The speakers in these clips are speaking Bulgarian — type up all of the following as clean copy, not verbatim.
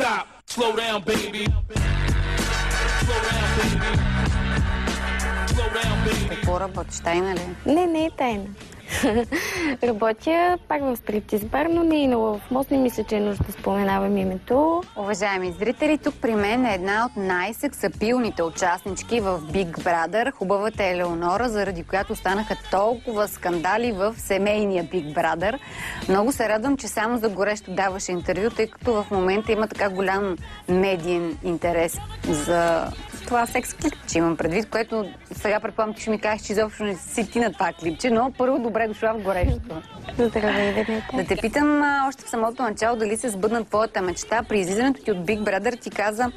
Stop, slow down, baby. Slow down, baby. Slow down, baby. Какво работиш? Тайна ли? Не е тайна. Работя пак в стриптиз бар, но не и на Лъв мост. Не мисля, че е нужда да споменавам името. Уважаеми зрители, тук при мен е една от най-сексапилните участнички в Big Brother, хубавата Елеонора, заради която станаха толкова скандали в семейния Big Brother. Много се радвам, че само за горещо даваш интервю, тъй като в момента има така голям медиен интерес за това секс клипче, имам предвид, което сега предполагам, че ще ми кажеш, че изобщо не си ти на това клипче, но първо добре дошла в горещото. Здравей, Венета. Да те питам още в самото начало дали се сбъдна твоята мечта. При излизането ти от Big Brother ти каза,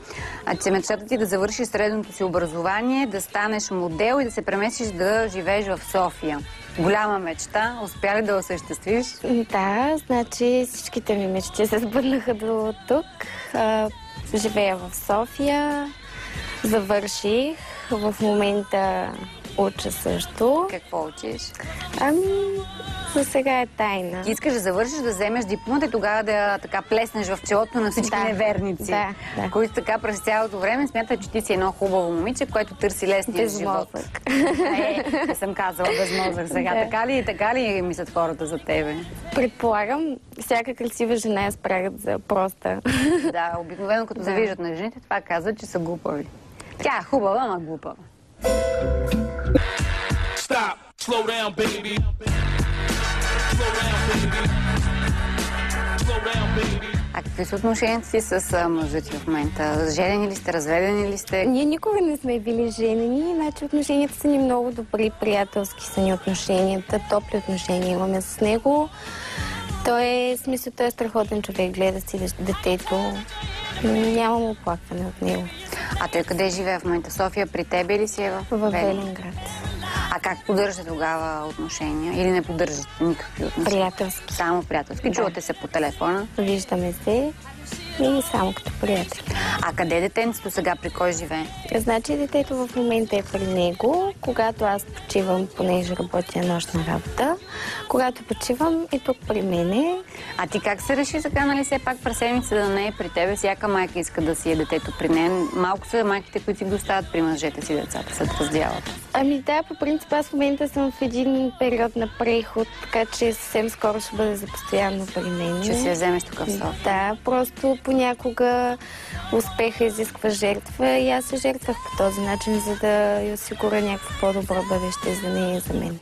че мечтата ти е да завършиш средното си образование, да станеш модел и да се преместиш да живееш в София. Голяма мечта. Успя ли да осъществиш? Да, значи всичките ми мечти се сбъднаха до тук. Живея в София. Завърших. В момента уча също. Какво учиш? За сега е тайна. Искаш да завършиш, да вземеш дипломата и тогава да така плеснеш в челото на всички неверници, които така през цялото време смятат, че ти си едно хубаво момиче, което търси лесния живот. Не съм казала без мозък сега. Така ли мислят хората за тебе? Предполагам, всяка красива жена я спрягат за проста. Да, обикновено като завиждат на жените, това казват, че са глупави. Тя е хубава, ама глупава. Stop, slow down, baby. Slow down, baby. Slow down, baby. А какви са отношенията си с мъжа ти в момента? Женени ли сте, разведени ли сте? Ние никога не сме били женени, значи отношенията са ни много добри, приятелски са ни отношенията, топли отношения имаме с него. Той е страхотен човек, гледа си детето. Нямам оплакване от него. А той къде живее в момента? София при тебе или си е в Велинград? А как поддържате тогава отношения? Или не поддържате никакви отношения? Приятелски. Само приятелски. Да. Чувате се по телефона? Виждаме се и само като приятели. А къде е детенцето сега? При кой живее? Значи детето в момента е при него. Когато аз почивам, понеже работя нощна работа, когато почивам е тук при мене. А ти как се реши така, нали все пак през седмица да не е при тебе? Всяка майка иска да си е детето при нея. Малко са майките, които си го оставят при мъжете си децата, се раздялат. Да, по принцип аз в момента съм в един период на преход, така че съвсем скоро ще бъде за постоянно при мен. Ще си я вземеш тук в София? Да, просто понякога успеха изисква жертва и аз се жертвах по този начин, за да я осигуря някакво по-добро бъдеще за нея и за мен.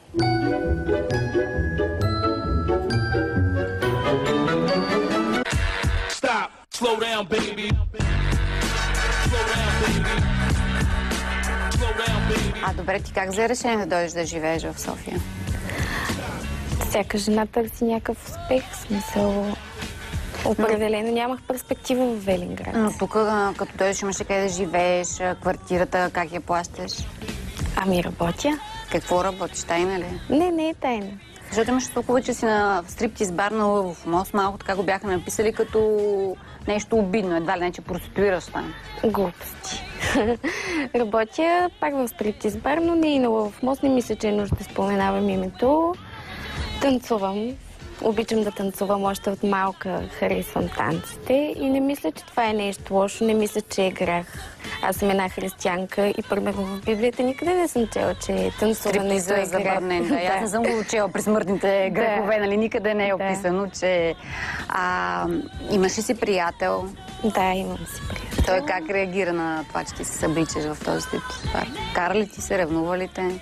Stop, slow down, baby. Slow down, baby. Slow down, baby. А добре, ти как взе решение да дойдеш да живееш в София? Всяка жена търси някакъв успех, в смисъл. Определено нямах перспектива в Велинград. Но тук, като дойдеш, имаш къде да живееш, квартирата, как я плащаш? Работя. Какво работиш? Тайна ли? Не е тайна. Защото имаш толкова, че си на стриптиз бар на Лъвов мост, малко така го бяха написали като нещо обидно, едва ли не, че проституираш там. Глупости. Работя пак в стриптиз бар, но не и на Лъвов мост. Не мисля, че е нужда да споменавам името. Танцувам. Обичам да танцувам, още от малка харесвам танците и не мисля, че това е нещо лошо, не мисля, че е грях. Аз съм една християнка и примерно в Библията никъде не съм чела, че танцуването е забранено. Да. Аз не съм го учила при смъртните грехове, нали? Никъде не е описано, че... Имаш ли си приятел? Да, имам си приятел. Той как реагира на това, че ти се събличаш в този стриптиз бар? Кара ли ти се, ревнува ли те?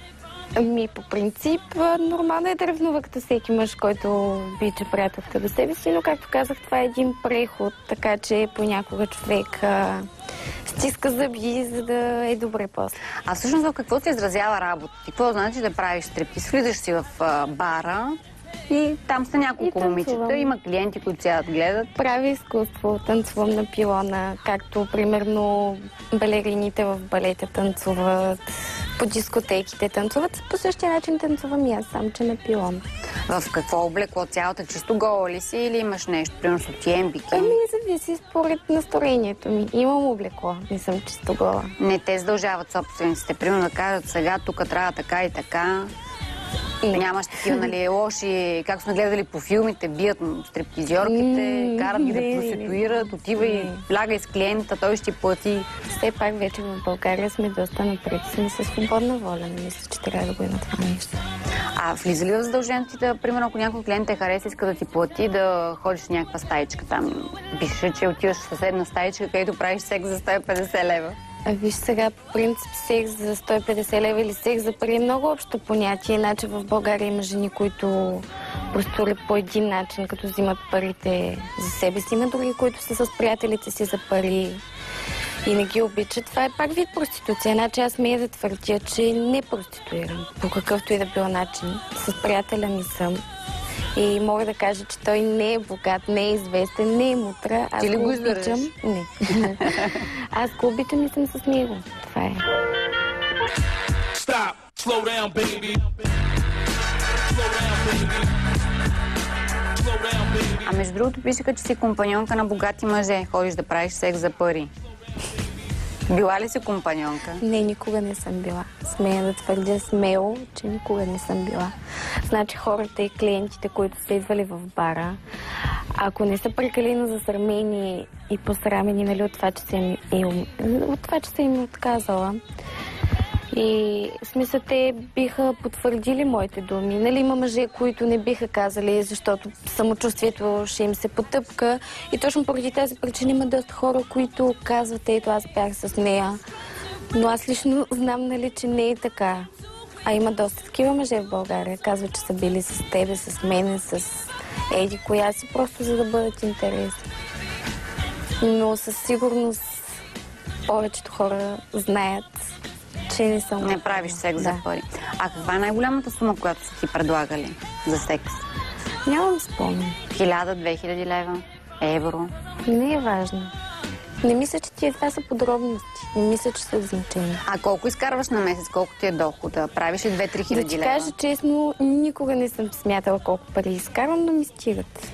По принцип, нормално е да ревнува като всеки мъж, който обича приятелка до себе си, но както казах, това е един преход, така че понякога човек стиска зъби, за да е добре после. А всъщност в какво се изразява работа? Какво значи да правиш стриптиз? Влизаш си в бара и там са няколко момичета, има клиенти, които сядат гледат. Правя изкуство, танцувам на пилона, както примерно балерините в балета танцуват, по дискотеките танцуват. По същия начин танцувам и аз, сам че на пилон. В какво облекло? Цялата чисто гола ли си или имаш нещо? Примерно сутиен, бикини? Зависи според настроението ми. Имам облекло, не съм чисто гола. Не те задължават собствениците. Примерно да кажат сега тук трябва така и така. Нямаш такива, нали, лоши, как сме гледали по филмите, бият стриптизьорките, карат ги да проституират, отива и влягай с клиента, той ще плати. Все пак вече в България сме доста напред, сме със свободна воля. Не мисля, че трябва да го има това нещо. А влиза ли в задължението ти да, примерно, ако някой клиент те хареса, иска да ти плати, да ходиш в някаква стаичка там? Пише, че отиваш в съседна стаичка, където правиш секс за 150 лева. Виж сега, по принцип, секс за 150 лева или секс за пари е много общо понятие. Иначе в България има жени, които просторят по един начин, като взимат парите за себе си. Има други, които са с приятелите си за пари и не ги обичат. Това е пак вид проституция. Иначе аз смея да твърдя, че не проституирам по какъвто и да бил начин. С приятеля ми съм. И мога да кажа, че той не е богат, не е известен, не е мутра. Аз ти ли го обичам? Не. Аз го обичам и съм с него. Това е. Stop. Slow down, baby. Slow down, baby. Slow down, baby. А между другото пишеха, че си компаньонка на богати мъже. Ходиш да правиш секс за пари. Била ли си компаньонка? Не, никога не съм била. Смея да твърдя смело, че никога не съм била. Значи хората и клиентите, които са идвали в бара, ако не са прекалено засрамени и посрамени, нали, от това, че са им отказала. И в смисъл, те биха потвърдили моите думи. Нали, има мъже, които не биха казали, защото самочувствието ще им се потъпка. И точно поради тази причина има доста хора, които казват, ето аз бях с нея. Но аз лично знам, нали, че не е така. А има доста такива мъже в България. Казват, че са били с тебе, с мене, с еди коя си, просто за да бъдат интересни. Но със сигурност повечето хора знаят, че не съм. Не правиш секс за пари. А каква е най-голямата сума, която са ти предлагали за секс? Нямам спомен. 1000-2000 лева? Евро? Не е важно. Не мисля, че това са подробности. Не мисля, че са от значение. А колко изкарваш на месец? Колко ти е дохода? Правиш ли 2-3 хиляди Да ти лева? кажа честно, никога не съм смятала колко пари изкарвам, но ми стигат.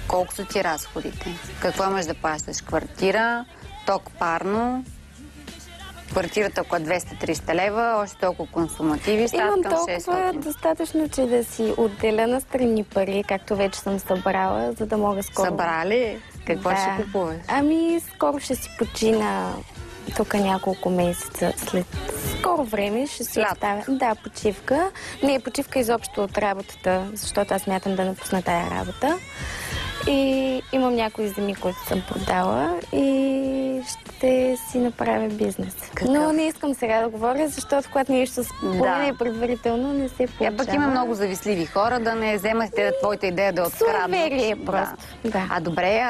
Колко са ти разходите? Какво имаш да плащаш? Квартира, ток, парно? Квартирата около 200-300 лева, още толкова консумативи, стат Имам към толкова 600. достатъчно, че да си отделя на страни пари, както вече съм събрала, за да мога скоро... Събрали? Какво ще купуваш? Ами, скоро ще си почина тук няколко месеца. След скоро време ще си оставя. Да, почивка. Не е почивка изобщо от работата, защото аз мятам да напусна тая работа. И имам някои земи, които съм продала и ще си направя бизнес. Но не искам сега да говоря, защото когато нещо спомене предварително, не се получава. Пък има много завистливи хора, да не вземате твоята идея да откраднат. Суеверие просто. Да. А добре,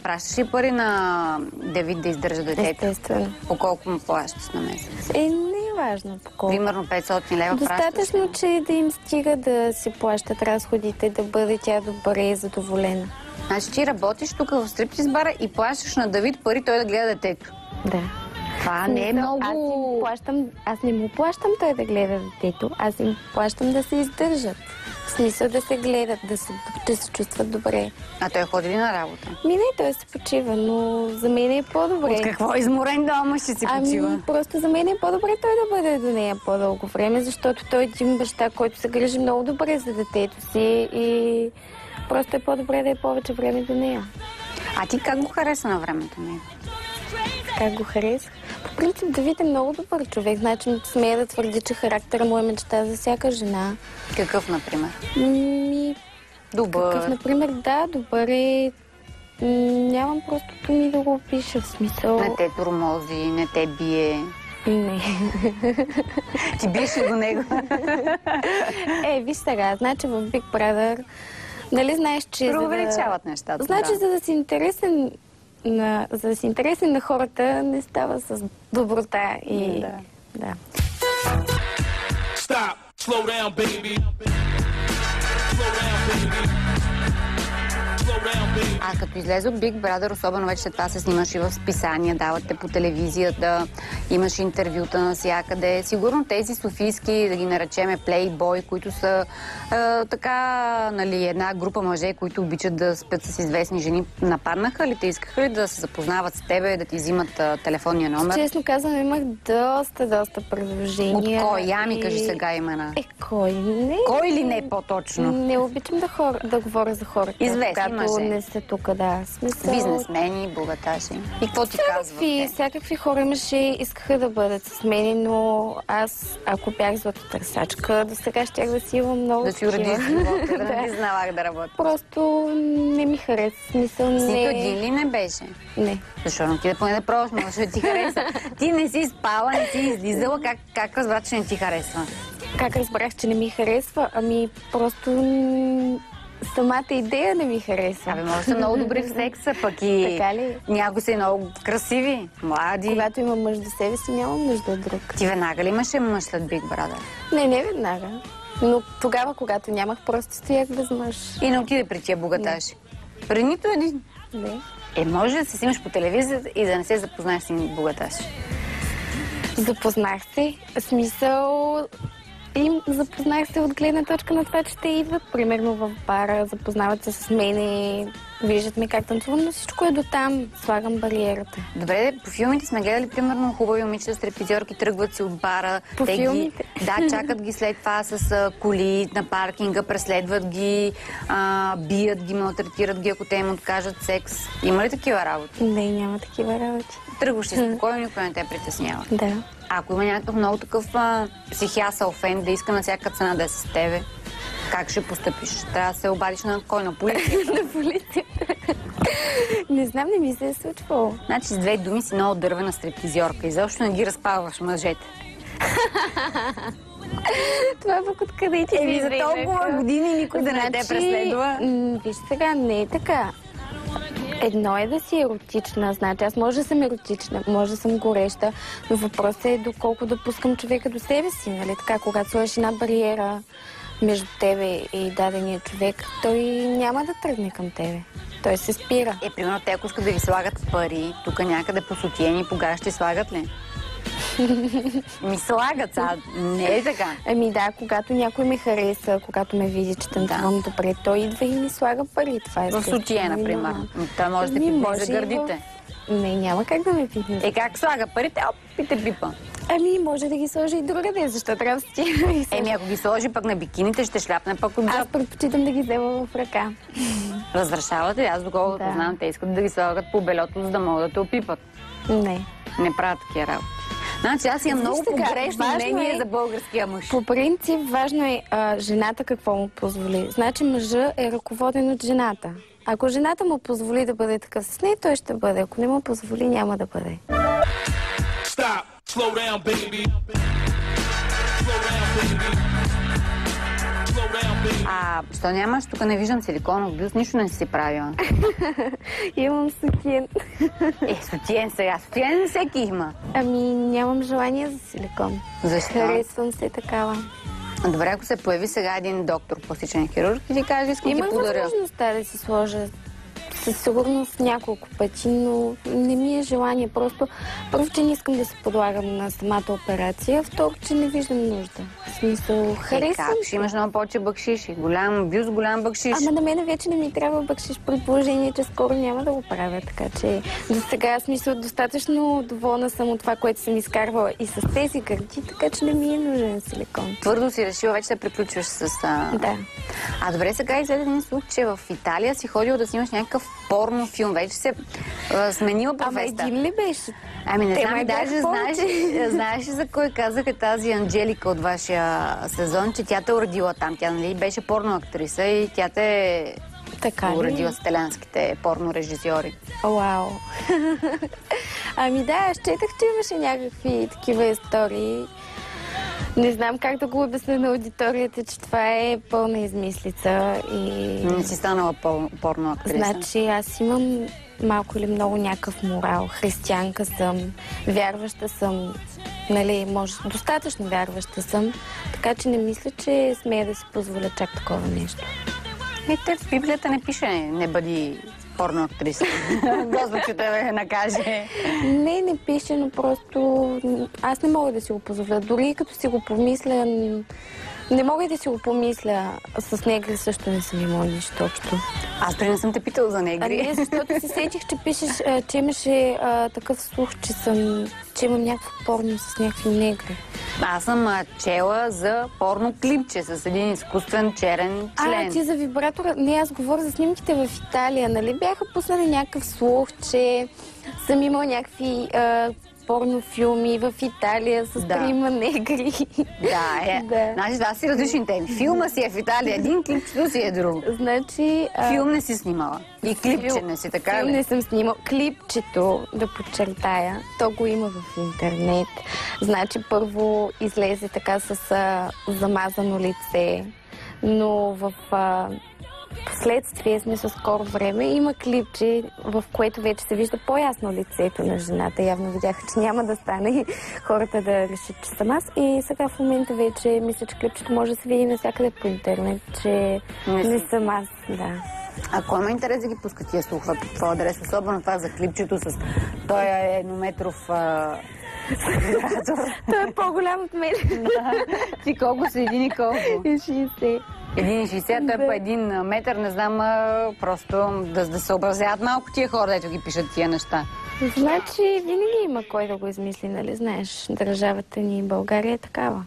пращаш ли пари на Давид да издържа детето? Естествено. По колко му плащаш на месец? Не е важно по колко. Примерно 500 лева достатъчно, че да им стига да си плащат разходите, да бъде тя добре и задоволена. Значи ти работиш тук в стриптиз бара и плащаш на Давид пари той да гледа детето. Да. Това не е много... Аз не му плащам той да гледа детето, аз им плащам да се издържат. В смисъл да се гледат, да се чувстват добре. А той ходи ли на работа? Не, той се почива, но за мен е по-добре. От какво изморен дома ще си почива? Просто за мен е по-добре той да бъде до нея по-дълго време, защото той е един баща, който се грижи много добре за детето си и просто е по-добре да е повече време до нея. А ти как го хареса на времето него? Как го харесах? По принцип Давид е много добър човек. Значи смея да твърди, че характера му е мечта за всяка жена. Какъв, например? Добър. Какъв, например, да, добър е. Нямам просто думи да го опиша, в смисъл. Не те тормози, не те бие. Не. Ти биеш ли до него? Виж сега, значи в Big Brother, нали знаеш, че... Преувеличават нещата. Значи, за да си интересен на хората, не става с доброта и... Да. Stop. Slow down, baby. Slow down, baby. А като излезе от Big Brother, особено вече след това се снимаш и в списания, давате по телевизията, имаш интервюта навсякъде. Сигурно тези софийски, да ги наречеме плейбой, които са така, нали, една група мъже, които обичат да спят с известни жени, нападнаха ли те? Искаха ли да се запознават с тебе, да ти взимат телефонния номер? Честно казвам, имах доста предложения. От кой? Я ми кажи сега имена. Кой? Не. Кой ли не по-точно? Не обичам да говоря за хората. Известни когато мъже. не са тук, да. Смисъл... Бизнесмени, богаташи. И какво ти казват? Всякакви хора имаше, искаха да бъдат с мен, но аз, ако бях златотърсачка, до сега щях да си имам много да си уреди живота, да не знавах да работя. Просто не ми хареса. Смисъл, не... Нито един ли не беше? Не. Защо не ти да поне да пробваш, може да ти хареса. Ти не си спала, не си излизала, как разбра, че не ти харесва? Как разбрах, че не ми харесва? Ами просто самата идея не ми харесва. Абе, може да са много добри в секса, пък и така ли? някои са и много красиви, млади. Когато имам мъж до себе си, нямам нужда от друг. Ти веднага ли имаше мъж след Big Brother? Не веднага. Но тогава, когато нямах, просто стоях без мъж. И не отиде при тия богаташи? При нито един? Не. Може да се снимаш по телевизията и да не се запознаеш с един богаташ. Запознах се. Смисъл... И запознах се от гледна точка на това, че те идват, примерно в бара, запознават се с мене, виждат ме как танцувам, но всичко е до там. Слагам бариерата. Добре, по филмите сме гледали, примерно, хубави момичета с репетиорки, тръгват се от бара. По филмите? Да, чакат ги след това с коли на паркинга, преследват ги, бият ги, малтретират ги, ако те им откажат секс. Има ли такива работи? Не, няма такива работи. Тръгваш си спокойно, никой не те притеснява. Да. Ако има някакъв много такъв психиасъл фен, да иска на всяка цена да е с тебе, как ще постъпиш? Трябва да се обадиш на кой? На полицията? На полицията. Не знам, не ми се е случвало. Значи с две думи си много дървена стриптизьорка и защо не ги разпалваш мъжете. Това пък откъде ти за толкова години никой да не те преследва. Виж сега, не е така. Едно е да си еротична, значи аз може да съм еротична, може да съм гореща, но въпросът е доколко допускам човека до себе си, нали така, когато сложиш една бариера между тебе и дадения човек, той няма да тръгне към тебе. Той се спира. Примерно, те ако искат да ви слагат пари, тук някъде по сутиени, пога ще слагат ли? Ми слагат, не е така. Ами да, когато някой ме хареса, когато ме види, че танцувам добре, той идва и ми слага пари. Това е в сутиена, например. Той може да пипне за гърдите. Не, няма как да ме пипне. Как слага парите? И те пипа. Може да ги сложи и другаде, защо трябва да стига? Ако ги сложи пък на бикините, ще шляпне пък от джоб. Аз предпочитам да ги взема в ръка. Разрешавате ли? Аз доколкото знам, те искат да ги слагат по белето, за да могат да те опипат. Не. Не правят такива работи. Значи аз имам много погрешно мнение за българския мъж. По принцип, важно е жената какво му позволи. Значи мъжът е ръководен от жената. Ако жената му позволи да бъде такъв с нея, той ще бъде. Ако не му позволи, няма да бъде. Stop. Slow down, baby. Slow down, baby. Slow down, baby. Що нямаш? Тук не виждам силиконов бюст, нищо не си правила. Имам сутиен. Сутиен сега. Сутиен всеки има. Нямам желание за силикон. Защо? Харесвам се такава. Добре, ако се появи сега един доктор пластичен хирург и ти каже, искам ти подаря. Има възможността да си сложа със сигурност няколко пъти, но не ми е желание. Просто първо, че не искам да се подлагам на самата операция, второ, че не виждам нужда. В смисъл, харесвам как? Ще имаш много повече бакшиши. Голям бюст, голям бакшиш. На мен вече не ми трябва бакшиш, при положение, че скоро няма да го правя. Така че до сега смисъл достатъчно доволна съм от това, което съм изкарвала и с тези гърди, така че не ми е нужен силикон. Твърдо си решила вече да приключваш с... Да. Добре, сега излезе един слух, че в Италия си ходила да снимаш някакъв порно филм. Вече се сменила професията. Един ли беше? Не знам, даже знаеш за кой казаха тази Анджелика от вашия сезон, че тя те уредила там. Тя, нали, беше порно актриса и тя те уредила с италианските порно режисьори. Вау! Аз четах, че имаше някакви такива истории. Не знам как да го обясня на аудиторията, че това е пълна измислица и... Не си станала порно актриса. Значи аз имам малко или много някакъв морал. Християнка съм, вярваща съм, нали, достатъчно вярваща съм, така че не мисля, че смея да си позволя чак такова нещо. Те в Библията не пише не бъди порно актриса. Господ, че те накаже. Не пише, но просто аз не мога да си го позволя. Дори като си го помисля, не мога да си го помисля. С негри също не съм имала нищо общо. Аз преди не съм те питал за негри. Не, защото се сетих, че пишеш, че имаше такъв слух, че имам някакво порно с някакви негри. Аз съм чела за порно клипче с един изкуствен черен член. Ти за вибратора? Не, аз говоря за снимките в Италия. Нали бяха пуснали някакъв слух, че съм имала някакви порнофилми в Италия с трима негри. Да. Значи това си различни теми. Филма си е в Италия един, клипчето си е друго. Значи... Филм не си снимала. И клипче не си, така ли? Филм не съм снимала. Клипчето, да подчертая, то го има в интернет. Значи първо излезе така с замазано лице, но в... Вследствие, смисъл скоро време, има клипче, в което вече се вижда по-ясно лицето на жената. Явно видяха, че няма да стане и хората да решат, че съм аз. И сега в момента вече мисля, че клипчето може да се види навсякъде по интернет, че не съм аз. Да. Ако има интерес да ги пускат тия слухове по твой адрес, особено това за клипчето с той е еднометров вибратор. Той е по-голям от мен. Ти колко си, един и колко? 60. 1,60, той по 1 метър, не знам, просто да съобразяват малко тия хора, дето ги пишат тия неща. Значи винаги има кой да го измисли, нали знаеш? Държавата ни България е такава.